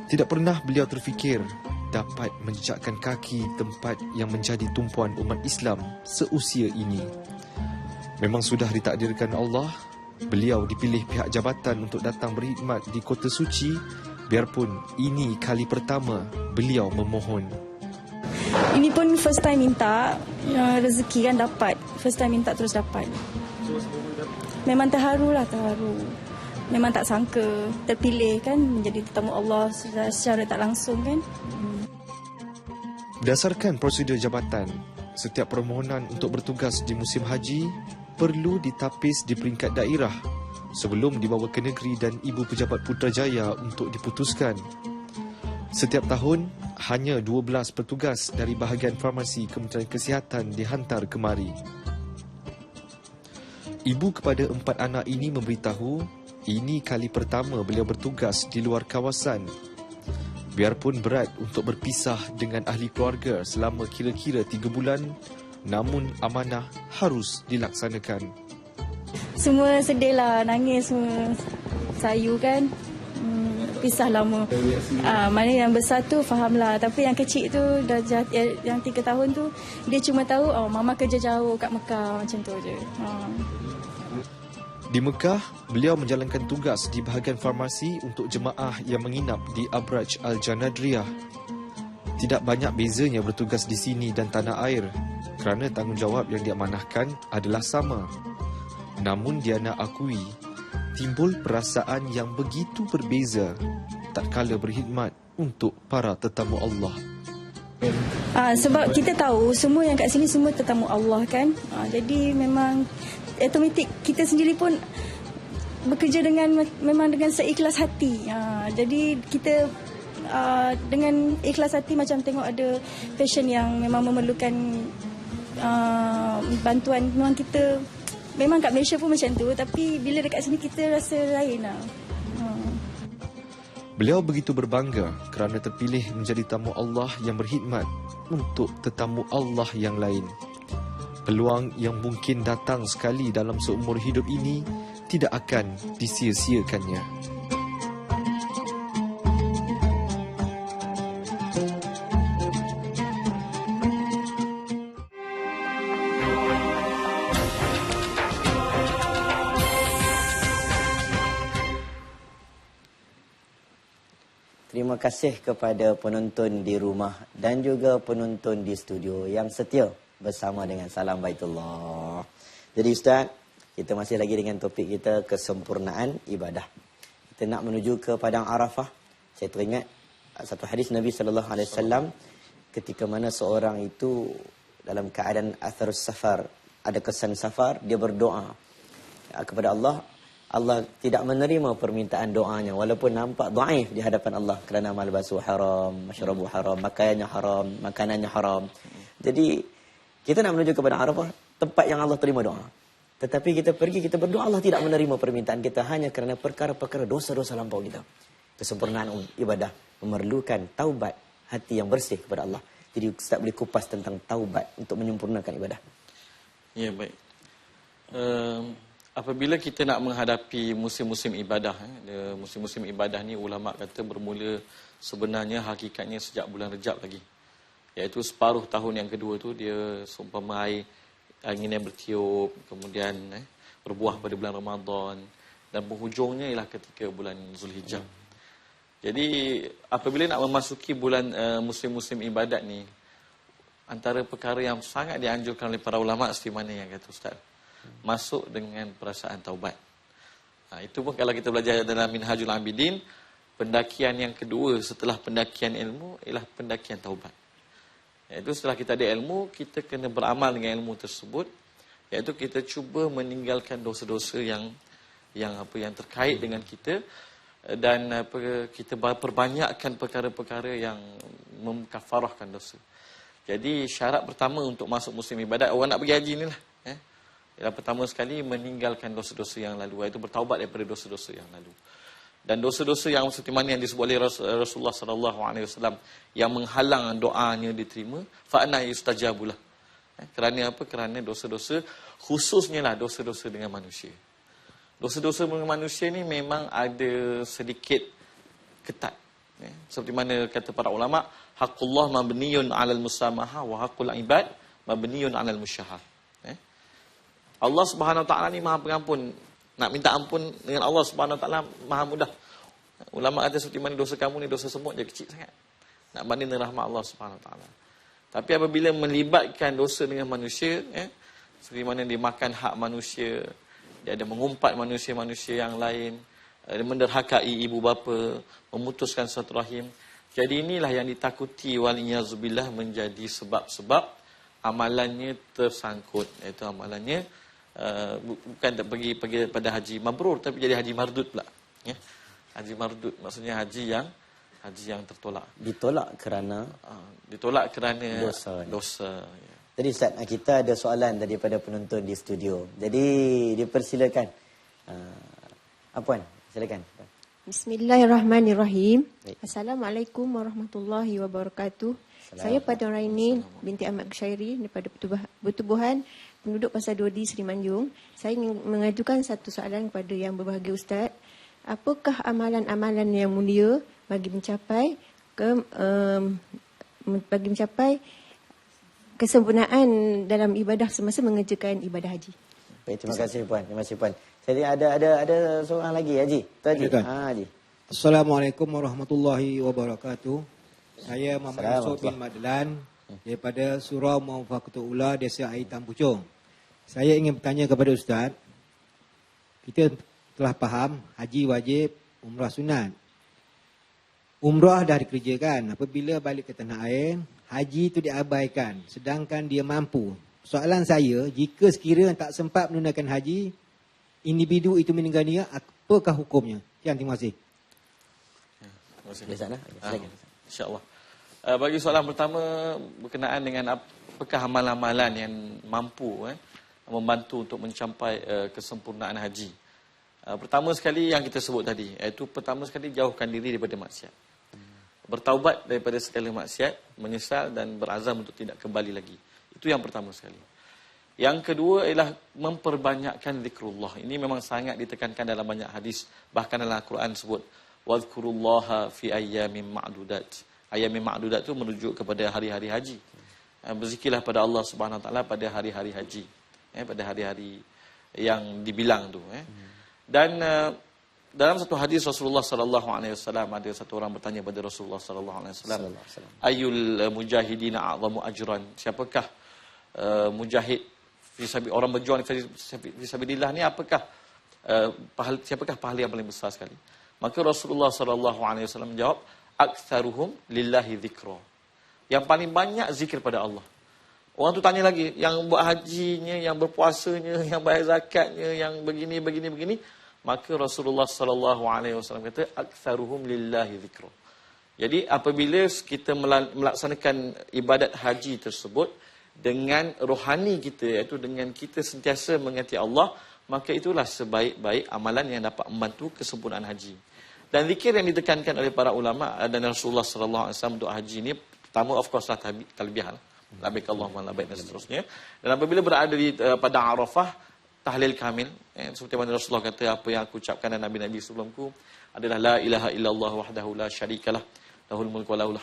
Tidak pernah beliau terfikir dapat menjejakkan kaki tempat yang menjadi tumpuan umat Islam seusia ini. Memang sudah ditakdirkan Allah, beliau dipilih pihak jabatan untuk datang berkhidmat di Kota Suci, biarpun ini kali pertama beliau memohon. Ini pun first time minta, rezeki kan dapat. First time minta terus dapat. Memang terharu. Memang tak sangka terpilih kan menjadi tetamu Allah secara tak langsung kan. Berdasarkan prosedur jabatan, setiap permohonan untuk bertugas di musim haji perlu ditapis di peringkat daerah sebelum dibawa ke negeri dan Ibu Pejabat Putrajaya untuk diputuskan. Setiap tahun, hanya 12 petugas dari bahagian farmasi Kementerian Kesihatan dihantar kemari. Ibu kepada 4 anak ini memberitahu, ini kali pertama beliau bertugas di luar kawasan. Biarpun berat untuk berpisah dengan ahli keluarga selama kira-kira 3 bulan, namun amanah harus dilaksanakan. Semua sedih lah, nangis semua. Sayu kan. Pisah lama. Mana yang besar tu fahamlah, tapi yang kecil tu yang 3 tahun tu dia cuma tahu mama kerja jauh kat Mekah macam tu je. Di Mekah, beliau menjalankan tugas di bahagian farmasi untuk jemaah yang menginap di Abraj Al-Janadriyah. Tidak banyak bezanya bertugas di sini dan tanah air kerana tanggungjawab yang diamanahkan adalah sama. Namun Diana akui timbul perasaan yang begitu berbeza tatkala berkhidmat untuk para tetamu Allah. Sebab kita tahu semua yang kat sini semua tetamu Allah kan. Jadi memang automatik kita sendiri pun bekerja dengan seikhlas hati. Jadi kita dengan ikhlas hati macam tengok ada pasien yang memang memerlukan bantuan. Memang kita memang kat Malaysia pun macam tu, tapi bila dekat sini kita rasa lain lah. Beliau begitu berbangga kerana terpilih menjadi tamu Allah yang berkhidmat untuk tetamu Allah yang lain. Peluang yang mungkin datang sekali dalam seumur hidup ini tidak akan disia-siakannya. Terima kasih kepada penonton di rumah dan juga penonton di studio yang setia bersama dengan Salam Baitullah. Jadi Ustaz, kita masih lagi dengan topik kita kesempurnaan ibadah. Kita nak menuju ke Padang Arafah. Saya teringat satu hadis Nabi SAW ketika mana seorang itu dalam keadaan atharus safar, ada kesan safar, dia berdoa kepada Allah. Allah tidak menerima permintaan doanya walaupun nampak dhaif di hadapan Allah kerana malbasu haram, masyrabu haram, makanannya haram. Jadi kita nak menuju kepada Arafah, tempat yang Allah terima doa. Tetapi kita pergi, kita berdoa, Allah tidak menerima permintaan kita hanya kerana perkara-perkara dosa-dosa lampau kita. Kesempurnaan ibadah memerlukan taubat, hati yang bersih kepada Allah. Jadi Ustaz boleh kupas tentang taubat untuk menyempurnakan ibadah. Ya, baik. Apabila kita nak menghadapi musim-musim ibadah, musim-musim ibadah ni ulama kata bermula sebenarnya hakikatnya sejak bulan Rejab lagi. Iaitu separuh tahun yang kedua tu dia seumpama air angin yang bertiup, kemudian berbuah pada bulan Ramadan dan penghujungnya ialah ketika bulan Zulhijjah. Jadi apabila nak memasuki bulan musim-musim ibadat ni, antara perkara yang sangat dianjurkan oleh para ulama seperti mana yang kata Ustaz, masuk dengan perasaan taubat. Itu pun kalau kita belajar dalam Minhajul Abidin, pendakian yang kedua setelah pendakian ilmu ialah pendakian taubat. Iaitu setelah kita ada ilmu, kita kena beramal dengan ilmu tersebut. Iaitu kita cuba meninggalkan dosa-dosa yang terkait dengan kita, dan kita perbanyakkan perkara-perkara yang mengkafarahkan dosa. Jadi syarat pertama untuk masuk musim ibadat, orang nak pergi haji ni lah. Yang pertama sekali meninggalkan dosa-dosa yang lalu, iaitu bertaubat daripada dosa-dosa yang lalu. Dan dosa-dosa yang seperti mana yang disebut oleh Rasulullah SAW yang menghalang doanya diterima, fa'na yustajabulah. Kerana apa? Kerana dosa-dosa, khususnya lah dosa-dosa dengan manusia. Dosa-dosa dengan manusia ni memang ada sedikit ketat. Seperti mana kata para ulama, haqqullah mabniyun 'alal musamaha wa haqqul ibad mabniyun 'alal musyahah. Allah Subhanahu Wa Taala ni Maha Pengampun. Nak minta ampun dengan Allah Subhanahu Wa Taala maha mudah. Ulama kata seperti mana dosa kamu ni dosa semut je, kecil sangat. Nak banding dengan rahmat Allah Subhanahu Wa Taala. Tapi apabila melibatkan dosa dengan manusia, seperti mana dia makan hak manusia, dia ada mengumpat manusia-manusia yang lain, menderhakai ibu bapa, memutuskan silaturahim. Jadi inilah yang ditakuti waliyazubillah menjadi sebab-sebab amalannya tersangkut. Iaitu amalannya bukan pergi pada haji mabrur, tapi jadi haji mardud pula. Haji mardud maksudnya haji yang tertolak. Ditolak kerana dosa. Jadi Ustaz, kita ada soalan daripada penonton di studio. Jadi dipersilakan. Puan, silakan. Bismillahirrahmanirrahim. Assalamualaikum warahmatullahi wabarakatuh. Saya Padang Raini binti Ahmad Kushairi daripada Bertubuhan penduduk Pasar Dodi, Semenanjung. Saya ingin mengajukan satu soalan kepada yang berbahagia Ustaz. Apakah amalan-amalan yang mulia bagi mencapai kesempurnaan dalam ibadah semasa mengerjakan ibadah haji? Baik, terima kasih Puan. Terima kasih Puan. Jadi ada seorang lagi Haji. Haji. Haji. Assalamualaikum warahmatullahi wabarakatuh. Saya Muhammad Yusuf bin Madlan daripada Surau Muwafaqatul Ula, Desa Aitam Puchong. Saya ingin bertanya kepada Ustaz. Kita telah faham haji wajib, umrah sunat. Umrah dah dikerjakan. Apabila balik ke tanah air, haji itu diabaikan sedangkan dia mampu. Soalan saya, jika sekiranya tak sempat menunaikan haji, individu itu meninggal dunia, apakah hukumnya? Terima kasih. Di sana. InsyaAllah. Bagi soalan pertama berkenaan dengan apakah amalan-amalan yang mampu membantu untuk mencapai kesempurnaan haji. Pertama sekali yang kita sebut tadi, iaitu pertama sekali jauhkan diri daripada maksiat. Bertaubat daripada segala maksiat, menyesal dan berazam untuk tidak kembali lagi. Itu yang pertama sekali. Yang kedua ialah memperbanyakkan zikrullah. Ini memang sangat ditekankan dalam banyak hadis. Bahkan dalam Al-Quran sebut wadhkurullaha fi ayyamin ma'dudat. Ayyamin ma'dudat itu merujuk kepada hari-hari haji. Berzikirlah pada Allah Subhanahu Wa Taala pada hari-hari haji. Pada hari-hari yang dibilang tu. Dan dalam satu hadis Rasulullah sallallahu alaihi wasallam, ada satu orang bertanya kepada Rasulullah sallallahu alaihi wasallam, ayul mujahidina a'zamu ajran? Siapakah mujahid orang berjuang fi sabilillah ni, siapakah pahala yang paling besar sekali? Maka Rasulullah sallallahu alaihi wasallam menjawab, aktsaruhum lillahi dzikra. Yang paling banyak zikir pada Allah. Orang tu tanya lagi, yang buat hajinya, yang berpuasanya, yang bayar zakatnya, yang begini. Maka Rasulullah sallallahu alaihi wasallam kata aktsaruhum lillahi dzikra. Jadi apabila kita melaksanakan ibadat haji tersebut dengan rohani kita, iaitu dengan kita sentiasa mengingati Allah, maka itulah sebaik-baik amalan yang dapat membantu kesempurnaan haji. Dan zikir yang ditekankan oleh para ulama dan Rasulullah sallallahu alaihi wasallam untuk haji ini, pertama of course lah talbiyah, labbaik Allahumma labbaik dan seterusnya. Dan apabila berada di pada Arafah, tahlil kamil, seperti mana Rasulullah kata, apa yang aku ucapkan dan nabi-nabi sebelumku adalah la ilaha illallah wahdahu la syarikalah lahul mulku wa lahul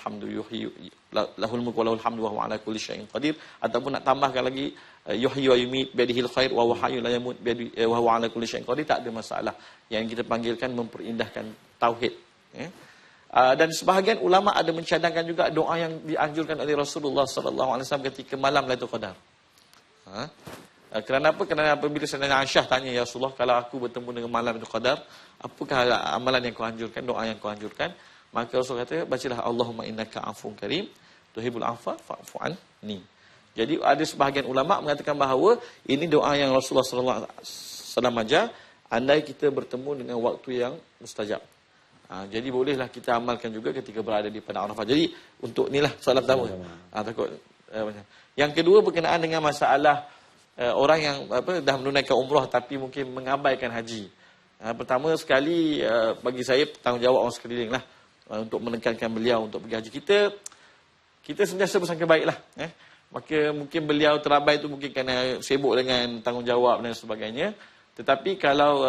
hamdu wa huwa ala kulli syai'in qadir. Ataupun nak tambahkan lagi yuhyi wa yumit biadihil khair wa huwa hayyun la yamut wa huwa ala kulli syai'in qadir, tak ada masalah. Yang kita panggilkan memperindahkan tauhid. Dan sebahagian ulama ada mencadangkan juga doa yang dianjurkan oleh Rasulullah sallallahu alaihi wasallam ketika malam Lailatul Qadar. Kerana apa? Kerana apabila Sayyidah Aisyah tanya, ya Rasulullah, kalau aku bertemu dengan malam Lailatul Qadar, apakah amalan yang kau anjurkan, doa yang kau anjurkan? Maka Rasul kata, bacalah Allahumma innaka afun karim Tuhibbul afwa fa'fu anni. Jadi ada sebahagian ulama mengatakan bahawa ini doa yang Rasulullah sallallahu alaihi wasallam ajar, andai kita bertemu dengan waktu yang mustajab. Jadi bolehlah kita amalkan juga ketika berada di padang Arafah. Jadi untuk inilah soalan pertama. Takut yang kedua berkenaan dengan masalah orang yang dah menunaikan umrah tapi mungkin mengabaikan haji. Pertama sekali bagi saya tanggungjawab orang sekeliling lah untuk menekankan beliau untuk pergi haji. Kita sentiasa bersangka baiklah. Maka mungkin beliau terabai itu mungkin kerana sibuk dengan tanggungjawab dan sebagainya. Tetapi kalau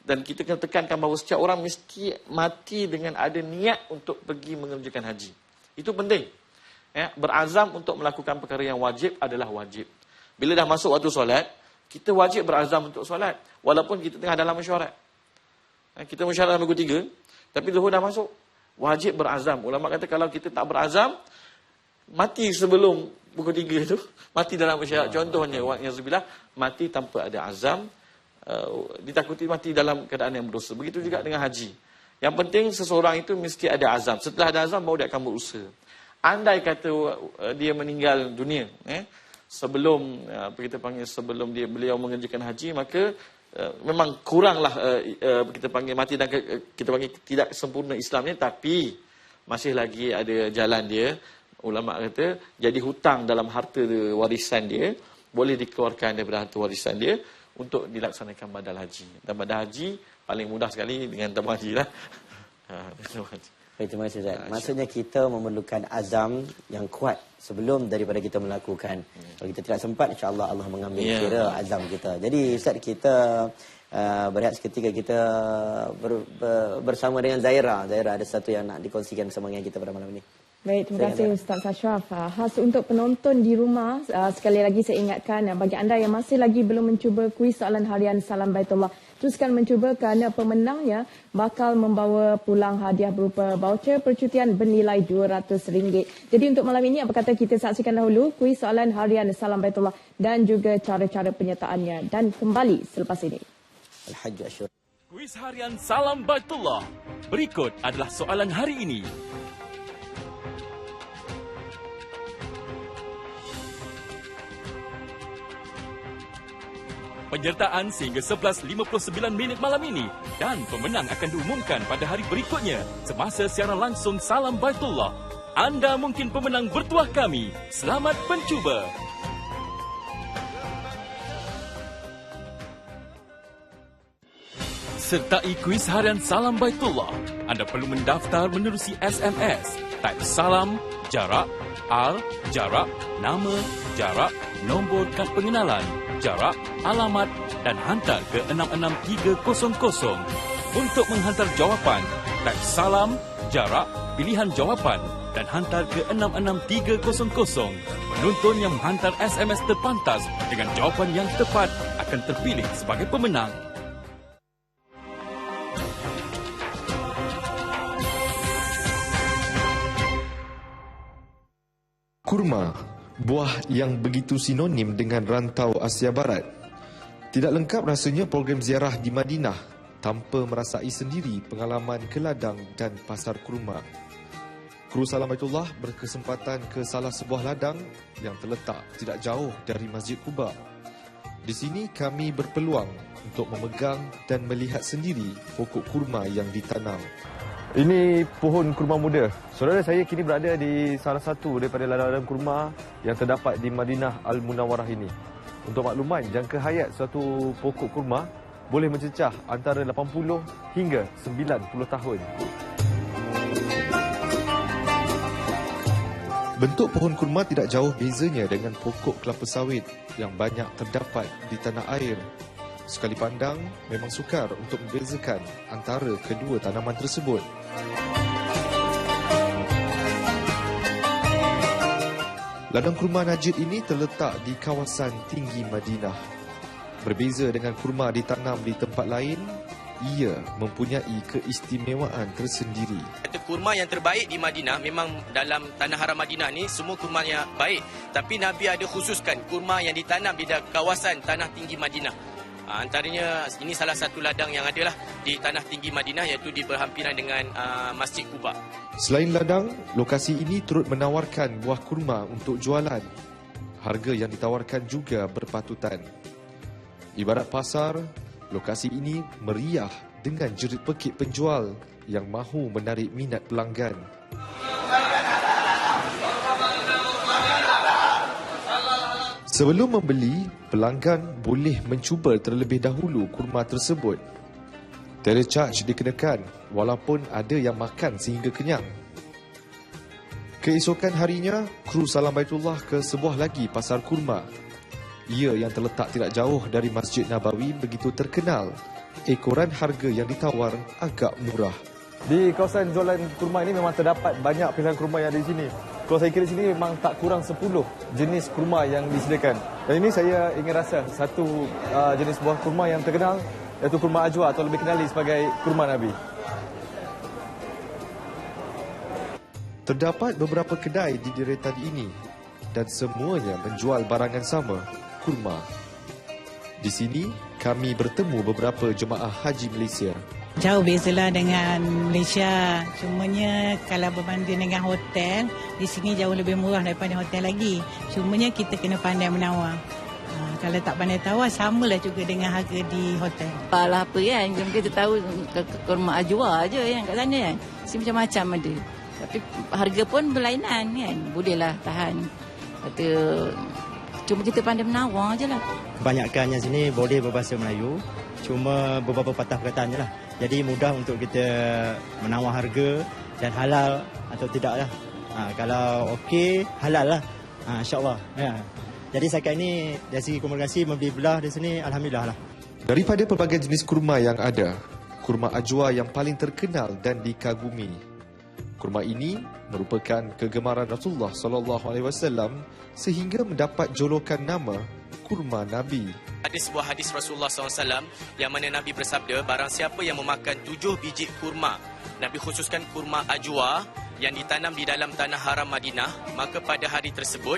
dan kita kena tekankan bahawa setiap orang mesti mati dengan ada niat untuk pergi mengerjakan haji. Itu penting. Berazam untuk melakukan perkara yang wajib adalah wajib. Bila dah masuk waktu solat, kita wajib berazam untuk solat. Walaupun kita tengah dalam mesyuarat. Kita mesyuarat dalam pukul 3, tapi zuhur dah masuk. Wajib berazam. Ulama kata kalau kita tak berazam, mati sebelum pukul 3 itu, mati dalam mesyuarat. Contohnya, wa'yazubillah, mati tanpa ada azam, ditakuti mati dalam keadaan yang berdosa. Begitu juga dengan haji. Yang penting seseorang itu mesti ada azam. Setelah ada azam baru dia akan berusaha. Andai kata dia meninggal dunia sebelum kita panggil sebelum beliau mengerjakan haji, maka memang kuranglah kita panggil mati dan kita panggil tidak sempurna Islamnya, tapi masih lagi ada jalan dia. Ulama kata jadi hutang dalam harta warisan dia, boleh dikeluarkan daripada harta warisan dia untuk dilaksanakan badal haji. Dan badal haji paling mudah sekali dengan tabung haji lah. Baik, terima kasih Ustaz. Maksudnya kita memerlukan azam yang kuat sebelum daripada kita melakukan. Kalau kita tidak sempat, insya-Allah Allah mengambil kira azam kita. Jadi Ustaz, kita berehat seketika, kita bersama dengan Zaira. Zaira ada satu yang nak dikongsikan bersama dengan kita pada malam ini. Baik, terima kasih Ustaz Ashraf. Khas untuk penonton di rumah, sekali lagi saya ingatkan bagi anda yang masih lagi belum mencuba kuis soalan harian Salam Baitullah, teruskan mencuba kerana pemenangnya bakal membawa pulang hadiah berupa voucher percutian bernilai RM200. Jadi untuk malam ini, apa kata kita saksikan dahulu kuis soalan harian Salam Baitullah dan juga cara-cara penyertaannya, dan kembali selepas ini. Al-Hajj Ashur. Kuis harian Salam Baitullah. Berikut adalah soalan hari ini. Penyertaan sehingga 11.59 minit malam ini dan pemenang akan diumumkan pada hari berikutnya semasa siaran langsung Salam Baitullah. Anda mungkin pemenang bertuah kami. Selamat mencuba. Sertai kuis harian Salam Baitullah. Anda perlu mendaftar menerusi SMS. Type salam, jarak, al, jarak, nama, jarak, nombor kad pengenalan, jarak, alamat dan hantar ke 66300. Untuk menghantar jawapan, type salam, jarak, pilihan jawapan dan hantar ke 66300. Penonton yang menghantar SMS terpantas dengan jawapan yang tepat akan terpilih sebagai pemenang. Kurma, buah yang begitu sinonim dengan rantau Asia Barat. Tidak lengkap rasanya program ziarah di Madinah tanpa merasai sendiri pengalaman ke ladang dan pasar kurma. Kru Salam Baitullah berkesempatan ke salah sebuah ladang yang terletak tidak jauh dari Masjid Quba. Di sini kami berpeluang untuk memegang dan melihat sendiri pokok kurma yang ditanam. Ini pohon kurma muda. Saudara, saya kini berada di salah satu daripada ladang-ladang kurma yang terdapat di Madinah Al-Munawwarah ini. Untuk makluman, jangka hayat suatu pokok kurma boleh mencecah antara 80 hingga 90 tahun. Bentuk pohon kurma tidak jauh bezanya dengan pokok kelapa sawit yang banyak terdapat di tanah air. Sekali pandang, memang sukar untuk membezakan antara kedua tanaman tersebut. Ladang kurma Najid ini terletak di kawasan tinggi Madinah. Berbeza dengan kurma ditanam di tempat lain, ia mempunyai keistimewaan tersendiri. Kurma yang terbaik di Madinah, memang dalam tanah haram Madinah ni semua kurmanya baik. Tapi Nabi ada khususkan kurma yang ditanam di kawasan tanah tinggi Madinah. Antaranya ini salah satu ladang yang ada lah di tanah tinggi Madinah, iaitu di berhampiran dengan Masjid Quba. Selain ladang, lokasi ini turut menawarkan buah kurma untuk jualan. Harga yang ditawarkan juga berpatutan. Ibarat pasar, lokasi ini meriah dengan jerit pekik penjual yang mahu menarik minat pelanggan. Sebelum membeli, pelanggan boleh mencuba terlebih dahulu kurma tersebut. Tele charge dikenakan walaupun ada yang makan sehingga kenyang. Keesokan harinya, kru Salam Baitullah ke sebuah lagi pasar kurma. Ia yang terletak tidak jauh dari Masjid Nabawi begitu terkenal. Ekoran harga yang ditawar agak murah. Di kawasan jualan kurma ini memang terdapat banyak pilihan kurma yang ada di sini. Kalau saya kira sini memang tak kurang 10 jenis kurma yang disediakan. Dan ini saya ingin rasa satu jenis buah kurma yang terkenal, iaitu kurma ajwa atau lebih kenali sebagai kurma Nabi. Terdapat beberapa kedai di deretan ini dan semuanya menjual barangan sama, kurma. Di sini kami bertemu beberapa jemaah haji Malaysia. Jauh bezalah dengan Malaysia. Cumanya kalau berbanding dengan hotel, di sini jauh lebih murah daripada hotel lagi. Cumanya kita kena pandai menawar. Kalau tak pandai tawar, samalah juga dengan harga di hotel. Alah apa kan, kita tahu kurma ajwa aja yang kat sana kan. Sini macam-macam ada. Tapi harga pun berlainan kan. Bolehlah tahan. Kata, cuma kita pandai menawar je lah. Kebanyakannya sini boleh berbahasa Melayu. Cuma beberapa patah perkataan je lah. Jadi mudah untuk kita menawar harga dan halal atau tidak lah. Kalau okey, halal lah. InsyaAllah. Ya. Jadi setakat ini dari segi komunikasi membeli belah di sini, Alhamdulillah lah. Daripada pelbagai jenis kurma yang ada, kurma ajwa yang paling terkenal dan dikagumi. Kurma ini merupakan kegemaran Rasulullah SAW sehingga mendapat julukan nama kurma Nabi. Ada sebuah hadis Rasulullah SAW yang mana Nabi bersabda, barang siapa yang memakan 7 biji kurma, Nabi khususkan kurma ajwa yang ditanam di dalam tanah haram Madinah, maka pada hari tersebut,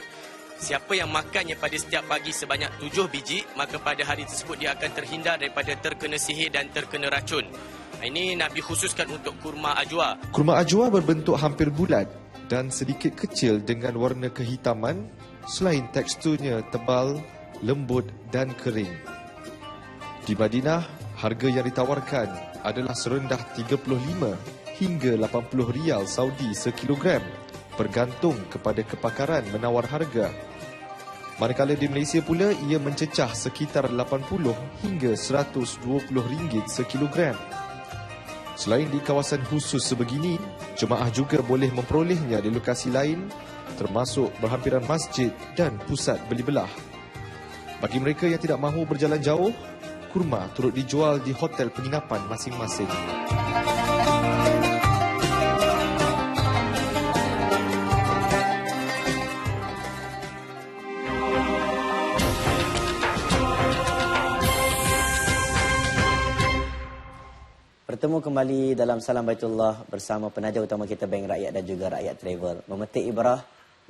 siapa yang makannya pada setiap pagi sebanyak 7 biji, maka pada hari tersebut dia akan terhindar daripada terkena sihir dan terkena racun. Ini Nabi khususkan untuk kurma ajwa. Kurma ajwa berbentuk hampir bulat dan sedikit kecil dengan warna kehitaman, selain teksturnya tebal, lembut dan kering. Di Madinah, harga yang ditawarkan adalah serendah 35 hingga 80 rial Saudi sekilogram, bergantung kepada kepakaran menawar harga. Manakala di Malaysia pula, ia mencecah sekitar 80 hingga 120 ringgit sekilogram. Selain di kawasan khusus sebegini, jemaah juga boleh memperolehnya di lokasi lain, termasuk berhampiran masjid dan pusat beli belah. Bagi mereka yang tidak mahu berjalan jauh, kurma turut dijual di hotel penginapan masing-masing. Bertemu kembali dalam Salam Baitullah bersama penaja utama kita Bank Rakyat dan juga Rakyat Travel. Memetik ibrah,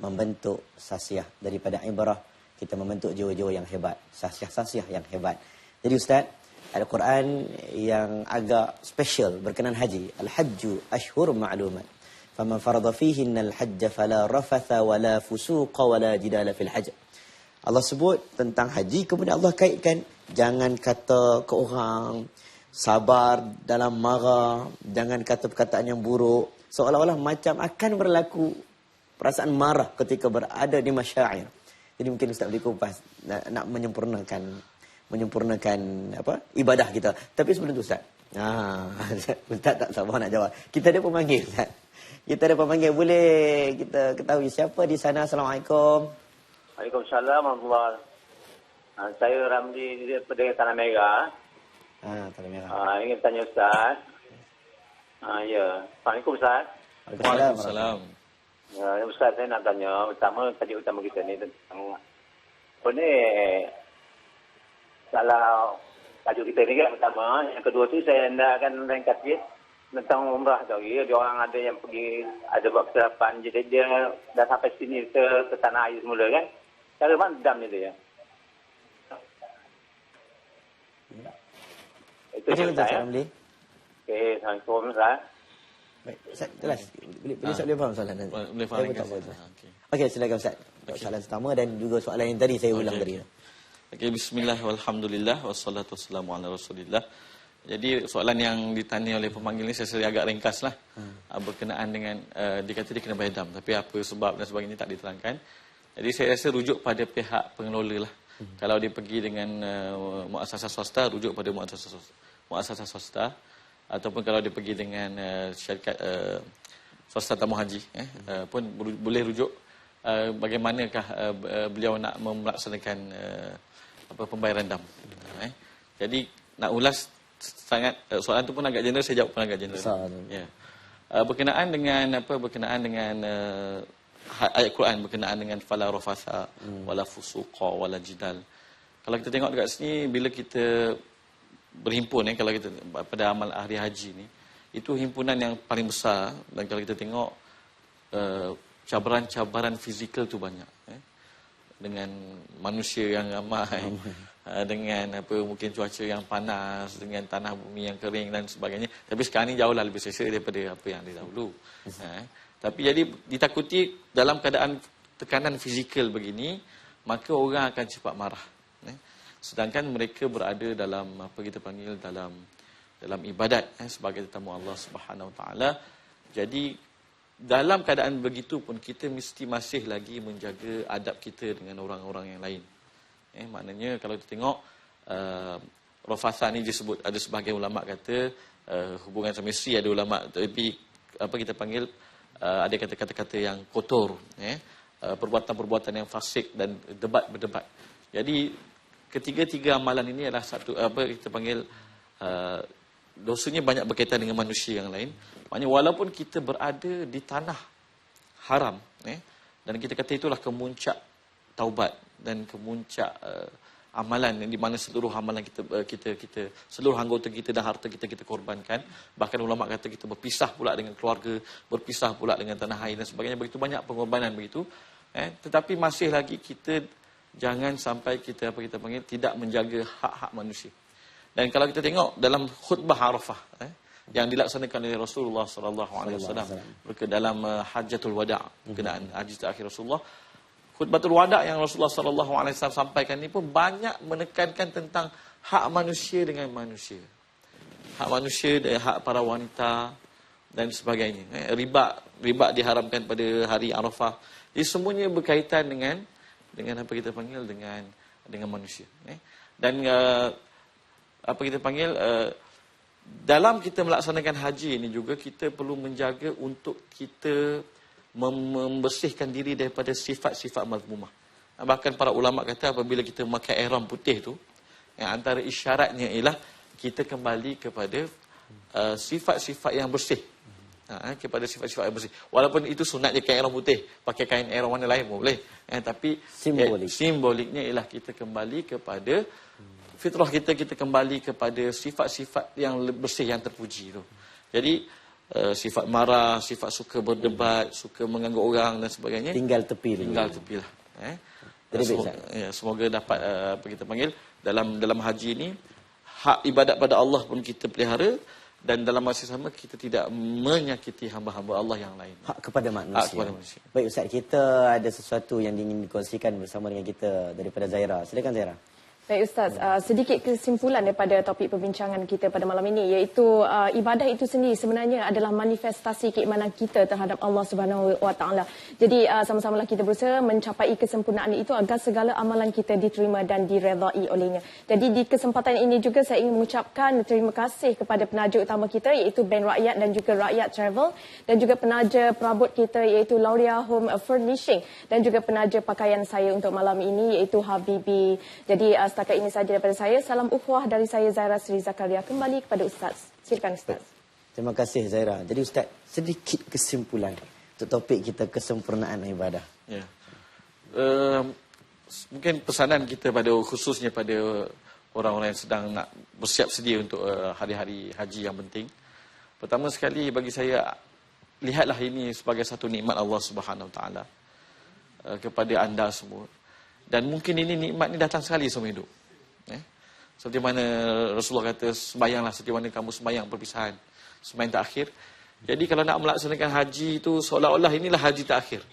membentuk sasiah. Daripada ibrah, kita membentuk jiwa-jiwa yang hebat, sasiah-sasiah yang hebat. Jadi Ustaz, Al-Quran yang agak special berkenaan haji. Al-hajju ashhur ma'lumat. Faman farada fihinna al-hajja fala rafatha wala fusuqa wala jidala fil hajj. Allah sebut tentang haji, kemudian Allah kaitkan jangan kata ke orang, sabar dalam marah, jangan kata perkataan yang buruk. Seolah-olah macam akan berlaku perasaan marah ketika berada di masyair. Jadi mungkin Ustaz boleh kupas nak menyempurnakan apa ibadah kita. Tapi sebelum itu Ustaz, Ustaz tak sabar nak jawab. Kita ada pemanggil Ustaz. Kita ada pemanggil, boleh kita ketahui siapa di sana? Assalamualaikum. Waalaikumsalam warahmatullahi wabarakatuh. Saya Ramli daripada Tanah Merah. Tanah Merah. Ingin tanya Ustaz. Ya. Assalamualaikum Ustaz. Waalaikumsalam. Ya, Ustaz, saya nak tanya tajuk utama kita ni tentang apa ni, kalau tajuk kita ni kan pertama, yang kedua tu saya hendakkan ringkas sikit tentang umrah tu. Dia orang ada yang pergi, ada buat kesilapan, jadi dia dah sampai sini ke tanah air semula kan. Cara mana dam ni dia? Itu je Ustaz. Ramli. Okey, Assalamualaikum Ustaz. Baik, Ustaz, jelas. Boleh Ustaz boleh faham soalan nanti? Boleh faham. Okey, silakan Ustaz. Soalan pertama dan juga soalan yang tadi saya ulang tadi. Okey, bismillah walhamdulillah wassalatu wassalamu ala rasulillah. Jadi soalan yang ditanya oleh pemanggil ni saya agak ringkaslah. Berkenaan dengan dikata dia kena bayar dam, tapi apa sebab dan sebagainya tak diterangkan. Jadi saya rasa rujuk pada pihak pengelola lah. Kalau dia pergi dengan muasasah swasta, rujuk pada muasasah swasta, ataupun kalau dia pergi dengan syarikat swasta tamu haji pun boleh rujuk bagaimanakah beliau nak melaksanakan pembayaran dam. Jadi nak ulas sangat soalan tu pun agak general, saya jawab pun agak general. Ya. Berkenaan dengan ayat Quran berkenaan dengan fala rafatha wala fusuqa wala jidal. Kalau kita tengok dekat sini, bila kita berhimpun kalau kita pada amal hari haji ni, itu himpunan yang paling besar. Dan kalau kita tengok cabaran-cabaran fizikal tu banyak, dengan manusia yang ramai, dengan mungkin cuaca yang panas, dengan tanah bumi yang kering dan sebagainya. Tapi sekarang ni jauhlah lebih selesa daripada apa yang dahulu. Tapi jadi ditakuti dalam keadaan tekanan fizikal begini, maka orang akan cepat marah. Sedangkan mereka berada dalam dalam ibadat sebagai tetamu Allah Subhanahu Wa Taala. Jadi dalam keadaan begitu pun kita mesti masih lagi menjaga adab kita dengan orang-orang yang lain. Maknanya kalau kita tengok rafatha ni disebut, ada sebahagian ulama kata hubungan suami isteri, ada ulama tapi kita panggil ada kata-kata yang kotor, perbuatan-perbuatan yang fasik dan berdebat. Jadi ketiga-tiga amalan ini adalah satu kita panggil dosanya banyak berkaitan dengan manusia yang lain. Maknanya walaupun kita berada di tanah haram, dan kita kata itulah kemuncak taubat dan kemuncak amalan di mana seluruh amalan kita seluruh anggota kita dan harta kita korbankan. Bahkan ulama kata kita berpisah pula dengan keluarga, berpisah pula dengan tanah air dan sebagainya. Begitu banyak pengorbanan begitu. Tetapi masih lagi kita jangan sampai kita panggil tidak menjaga hak-hak manusia. Dan kalau kita tengok dalam khutbah Arafah yang dilaksanakan oleh Rasulullah sallallahu alaihi wasallam dalam Hajjatul Wada', berkenaan haji terakhir Rasulullah, khutbatul wada' yang Rasulullah sallallahu alaihi wasallam sampaikan ini pun banyak menekankan tentang hak manusia dengan manusia. Hak manusia dan hak para wanita dan sebagainya. Riba diharamkan pada hari Arafah. Jadi semuanya berkaitan dengan apa kita panggil dengan manusia. Dan dalam kita melaksanakan haji ini juga kita perlu menjaga untuk kita membersihkan diri daripada sifat-sifat mazmumah. Bahkan para ulama kata apabila kita memakai ihram putih tu, antara isyaratnya ialah kita kembali kepada sifat-sifat yang bersih. Kepada sifat-sifat yang bersih. Walaupun itu sunat je kain ihram putih, pakai kain ihram warna lain pun boleh. Tapi simboliknya ialah kita kembali kepada fitrah kita kembali kepada sifat-sifat yang bersih, yang terpuji tu. Jadi sifat marah, sifat suka berdebat, suka mengganggu orang dan sebagainya, tinggal tepi lah. Semoga dapat kita panggil dalam haji ini hak ibadat pada Allah pun kita pelihara, dan dalam masa sama kita tidak menyakiti hamba-hamba Allah yang lain. Hak kepada manusia. Baik Ustaz, kita ada sesuatu yang ingin dikongsikan bersama dengan kita daripada Zaira. Silakan Zaira. Baik Ustaz, sedikit kesimpulan daripada topik perbincangan kita pada malam ini, iaitu ibadah itu sendiri sebenarnya adalah manifestasi keimanan kita terhadap Allah Subhanahu Wa Taala. Jadi sama-samalah kita berusaha mencapai kesempurnaan itu agar segala amalan kita diterima dan diredai olehnya. Jadi di kesempatan ini juga saya ingin mengucapkan terima kasih kepada penaja utama kita, iaitu Bank Rakyat dan juga Rakyat Travel, dan juga penaja perabot kita iaitu Lauria Home Furnishing, dan juga penaja pakaian saya untuk malam ini iaitu Habibi. Jadi setakat ini saja daripada saya. Salam ukhuwah dari saya, Zaira Sri Zakaria. Kembali kepada Ustaz. Silakan Ustaz. Terima kasih Zaira. Jadi Ustaz, sedikit kesimpulan untuk topik kita kesempurnaan ibadah. Ya. Mungkin pesanan kita khususnya pada orang-orang yang sedang nak bersiap sedia untuk hari-hari haji yang penting. Pertama sekali bagi saya, lihatlah ini sebagai satu nikmat Allah Subhanahu Wa Taala kepada anda semua. Dan mungkin ini nikmat ni datang sekali seumur hidup. Seperti mana Rasulullah kata, sembayanglah seperti mana kamu sembayang perpisahan, sembayang terakhir. Jadi kalau nak melaksanakan haji itu seolah-olah inilah haji terakhir.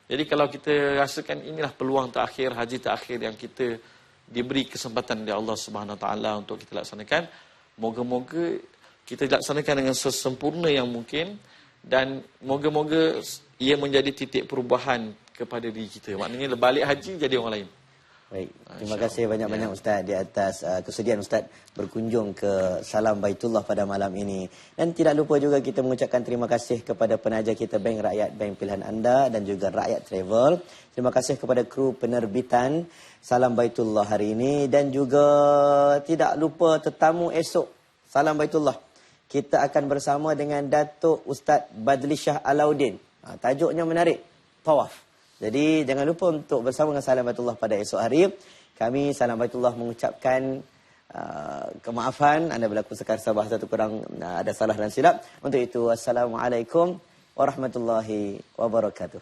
Jadi kalau kita rasakan inilah peluang terakhir, haji terakhir yang kita diberi kesempatan oleh Allah Subhanahu Wa Taala untuk kita laksanakan, moga-moga kita laksanakan dengan sesempurna yang mungkin dan moga-moga ia menjadi titik perubahan kepada diri kita. Maknanya balik haji jadi orang lain. Baik, terima kasih banyak-banyak Ustaz di atas kesediaan Ustaz berkunjung ke Salam Baitullah pada malam ini. Dan tidak lupa juga kita mengucapkan terima kasih kepada penaja kita Bank Rakyat, Bank Pilihan Anda dan juga Rakyat Travel. Terima kasih kepada kru penerbitan Salam Baitullah hari ini dan juga tidak lupa tetamu esok Salam Baitullah. Kita akan bersama dengan Datuk Ustaz Badli Shah Alauddin. Tajuknya menarik, tawaf. Jadi jangan lupa untuk bersama dengan Salam Baitullah pada esok hari. Kami Salam Baitullah mengucapkan kemaafan anda berlaku sekarsa bahasa tu kurang ada salah dan silap. Untuk itu Assalamualaikum warahmatullahi wabarakatuh.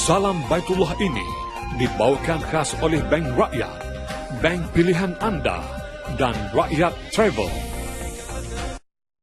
Salam Baitullah ini dibawakan khas oleh Bank Rakyat, Bank Pilihan Anda dan Rakyat Travel.